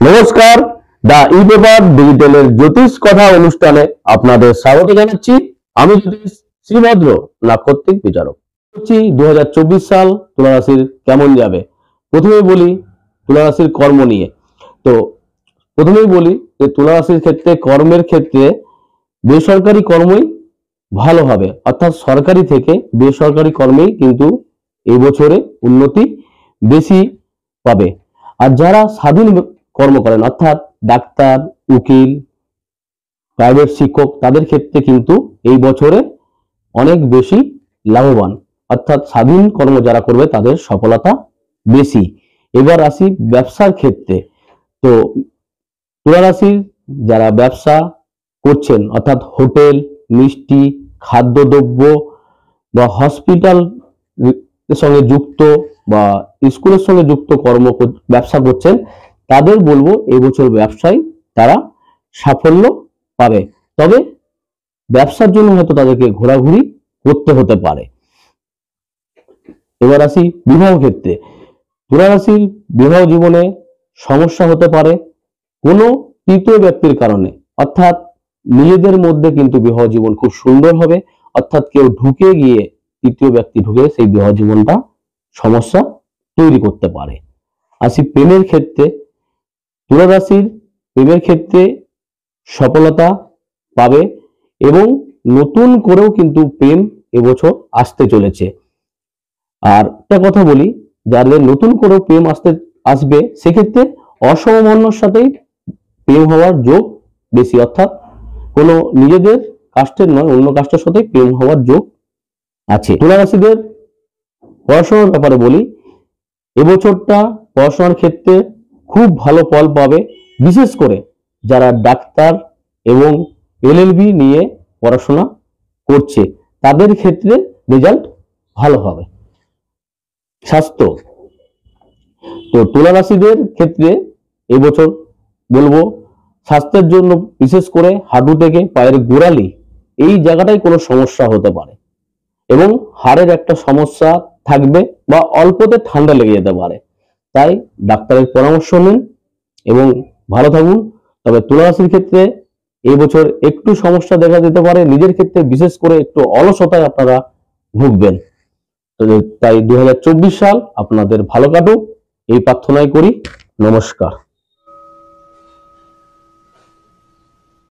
নমস্কার, দা e paper ডিজিটালের জ্যোতিষ কথা অনুষ্ঠানে আপনাদের স্বাগত জানাচ্ছি। আমি জ্যোতিষ শ্রীভদ্র নাক্ষত্রিক বিচারক। 2024 সাল তুলা রাশির কেমন যাবে। প্রথমেই বলি তুলা রাশির কর্ম নিয়ে। তো প্রথমেই বলি যে তুলা রাশির ক্ষেত্রে কর্মের ক্ষেত্রে বেসরকারি কর্মই ভালো হবে, অর্থাৎ সরকারি থেকে বেসরকারি কর্মেই কিন্তু এই বছরে উন্নতি বেশি পাবে। আর যারা স্বাধীন কর্ম করেন অর্থাৎ ডাক্তার, উকিল, প্রাইভেট শিক্ষক, তাদের ক্ষেত্রে কিন্তু এই বছরে অনেক বেশি লাভবান, অর্থাৎ স্বাধীন কর্ম যারা করবে তাদের সফলতা বেশি। এবার আসি ব্যবসার ক্ষেত্রে। তো তুলা রাশির যারা ব্যবসা করছেন অর্থাৎ হোটেল, মিষ্টি, খাদ্যদ্রব্য বা হসপিটাল সঙ্গে যুক্ত বা স্কুলের সঙ্গে যুক্ত ব্যবসা করছেন, তাদের বলবো এবছর ব্যবসায় তারা সাফল্য পাবে। তবে ব্যবসার জন্য হয়তো তাদেরকে ঘোরাঘুরি করতে হতে পারে। এবার আসি বিবাহ ক্ষেত্রে। তুলা রাশির বিবাহ জীবনে সমস্যা হতে পারে কোনো তৃতীয় ব্যক্তির কারণে, অর্থাৎ নিজেদের মধ্যে কিন্তু বিবাহ জীবন খুব সুন্দর হবে, অর্থাৎ কেউ ঢুকে গিয়ে তৃতীয় ব্যক্তি ঢুকে সেই বিবাহ জীবনটা সমস্যা তৈরি করতে পারে। আসি প্রেমের ক্ষেত্রে। তুলা রাশির প্রেমের ক্ষেত্রে সফলতা পাবে এবং নতুন করেও কিন্তু প্রেম এবছর আসতে চলেছে। আর একটা কথা বলি, যাদের নতুন করেও প্রেম আসবে সেক্ষেত্রে অসমমান্যর সাথেই প্রেম হওয়ার যোগ বেশি, অর্থাৎ কোনো নিজেদের কাস্টের নয় অন্য কাস্টের সাথে প্রেম হওয়ার যোগ আছে। তুলা রাশিদের পড়াশোনার ব্যাপারে বলি, এবছরটা পড়াশোনার ক্ষেত্রে খুব ভালো ফল পাবে, বিশেষ করে যারা ডাক্তার এবং এলএলবি নিয়ে পড়াশোনা করছে তাদের ক্ষেত্রে রেজাল্ট ভালো হবে। স্বাস্থ্য। তো তুলা রাশিদের ক্ষেত্রে এবছর বলবো স্বাস্থ্যের জন্য বিশেষ করে হাঁটু থেকে পায়ের গোড়ালি এই জায়গাটায় কোনো সমস্যা হতে পারে এবং হাড়ের একটা সমস্যা থাকবে বা অল্পতে ঠান্ডা লেগে যেতে পারে, তাই ডাক্তারের পরামর্শ নিন এবং ভালো থাকুন। তবে তুলা রাশির ক্ষেত্রে এই বছর একটু সমস্যা দেখা দিতে পারে, নিজের ক্ষেত্রে বিশেষ করে একটু অলসতায় আপনারা ভুগবেন। তাই 2024 সাল আপনাদের ভালো কাটুক এই প্রার্থনাই করি। নমস্কার।